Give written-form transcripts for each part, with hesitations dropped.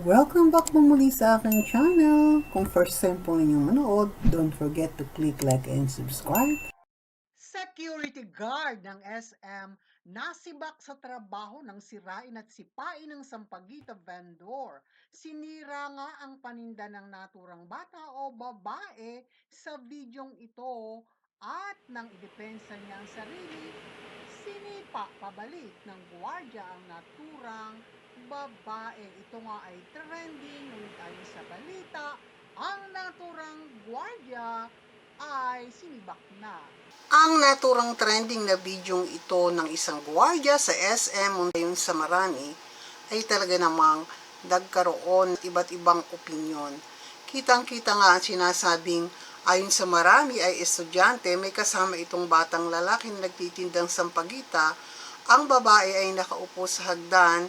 Welcome back po muli sa aking channel. Kung first time po inyong manood, don't forget to click like and subscribe. Security guard ng SM nasibak sa trabaho ng sirain at sipain ng Sampaguita vendor. Sinira nga ang paninda ng naturang bata o babae sa videong ito at nang idepensa niya ang sarili, sinipa pabalik ng gwardiya ang naturang babae. Ito nga ay trending, ngunit ayon sa balita, ang naturang gwardiya ay sinibak na. Ang naturang trending na bidyong ito ng isang gwardiya sa SM ngayon sa Marani ay talaga namang nagkaroon iba't ibang opinyon. Kitang-kita nga ang sinasabing ayon sa marami ay estudyante, may kasama itong batang lalaki na nagtitindang sampagita. Ang babae ay nakaupo sa hagdan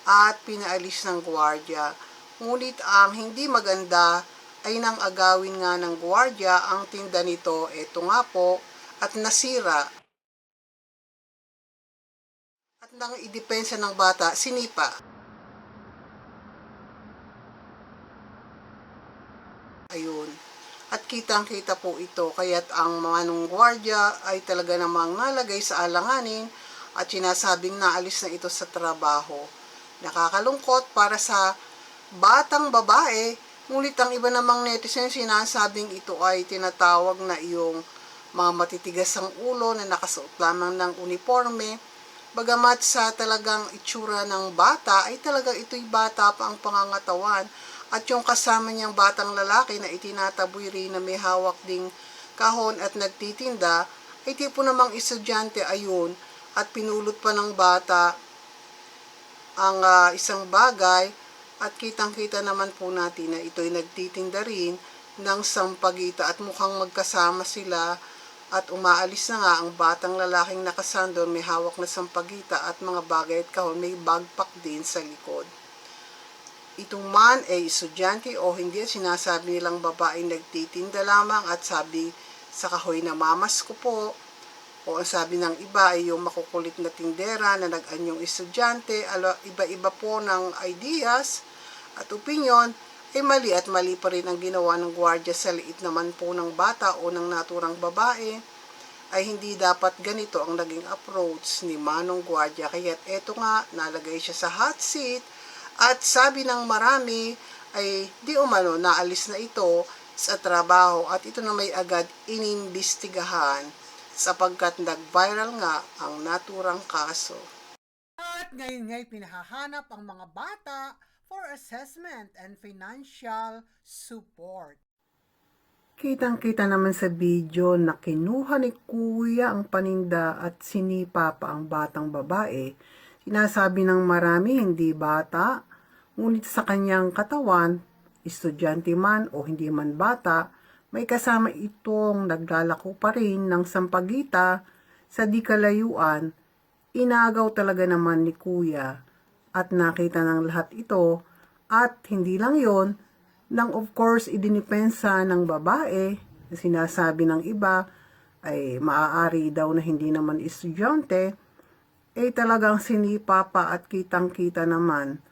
at pinaalis ng gwardiya. Ngunit ang hindi maganda ay nang agawin nga ng gwardiya ang tinda nito. Ito nga po, at nasira. At nang idepensa ng bata, sinipa. Ayun. At kitang-kita po ito, kaya't ang manong gwardiya ay talaga namang nalagay sa alanganin at sinasabing naalis na ito sa trabaho. Nakakalungkot para sa batang babae, ngunit ang iba namang netizen sinasabing ito ay tinatawag na iyong mga matitigas ang ulo na nakasuot lamang ng uniforme. Bagamat sa talagang itsura ng bata ay talagang ito'y bata pa ang pangangatawan, at yung kasama niyang batang lalaki na itinataboy rin na may hawak ding kahon at nagtitinda ay tipo namang estudyante ayun, at pinulot pa ng bata ang isang bagay, at kitang-kita naman po natin na ito'y nagtitinda rin ng sampagita at mukhang magkasama sila. At umaalis na nga ang batang lalaking nakasandal, may hawak na sampagita at mga bagay at kahon, may bagpak din sa likod. Itong man ay estudyante o hindi, sinasabi nilang babae nagtitinda lamang, at sabi sa kahoy na mamas ko po, o ang sabi ng iba ay yung makukulit na tindera na nag-anyong estudyante. Iba-iba po ng ideas at opinion, ay mali at mali pa rin ang ginawa ng gwardiya sa liit naman po ng bata o ng naturang babae. Ay hindi dapat ganito ang naging approach ni Manong Gwardiya. Kaya't eto nga, nalagay siya sa hot seat, at sabi ng marami ay di umano naalis na ito sa trabaho, at ito na may agad inimbestigahan sapagkat nag-viral nga ang naturang kaso. At ngayon nga'y pinahahanap ang mga bata for assessment and financial support. Kitang-kita naman sa video na kinuha ni kuya ang paninda at sinipa pa ang batang babae. Sinasabi ng marami hindi bata, ngunit sa kanyang katawan, estudyante man o hindi man bata, may kasama itong naglalako pa rin ng sampagita sa di kalayuan. Inagaw talaga naman ni kuya at nakita ng lahat ito, at hindi lang yon, nang of course idinipensa ng babae na sinasabi ng iba ay maaari daw na hindi naman estudyante, eh talagang sinipa pa at kitang-kita naman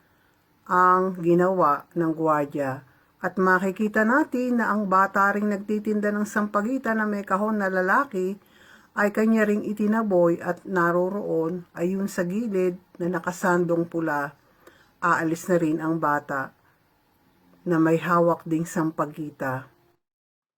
ang ginawa ng gwardiya. At makikita natin na ang bata ring nagtitinda ng sampagita na may kahon na lalaki ay kanya ring itinaboy, at naroroon ayun sa gilid na nakasandong pula. Aalis na rin ang bata na may hawak ding sampagita.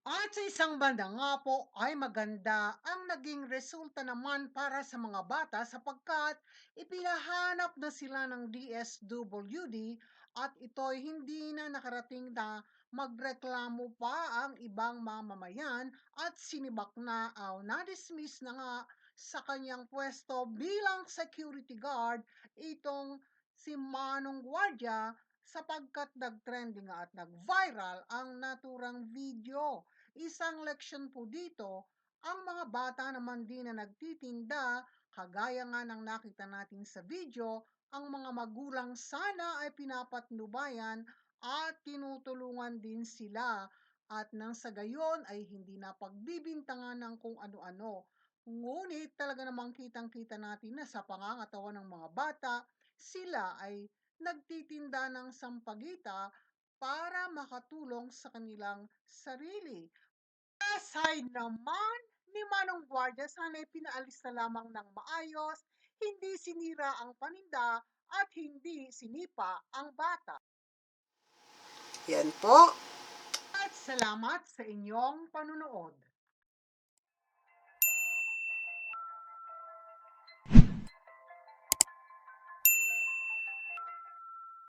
At sa isang banda nga po ay maganda ang naging resulta naman para sa mga bata, sapagkat ipinahanap na sila ng DSWD at ito'y hindi na nakarating na magreklamo pa ang ibang mamamayan, at sinibak na o na-dismiss na nga sa kanyang pwesto bilang security guard itong si Manong Guardia, sapagkat nag-trending at nag-viral ang naturang video. Isang leksyon po dito, ang mga bata naman din na nagtitinda, kagaya nga ng nakita natin sa video, ang mga magulang sana ay pinapatnubayan at tinutulungan din sila, at nang sa gayon ay hindi na pagbibintangan ng kung ano-ano. Ngunit talaga namang kitang-kita natin na sa pangangatawan ng mga bata, sila ay nagtitinda ng sampagita para makatulong sa kanilang sarili. Aside naman ni Manong Guardia, sana'y pinaalis na lamang ng maayos, hindi sinira ang paninda at hindi sinipa ang bata. Yan po. At salamat sa inyong panunood.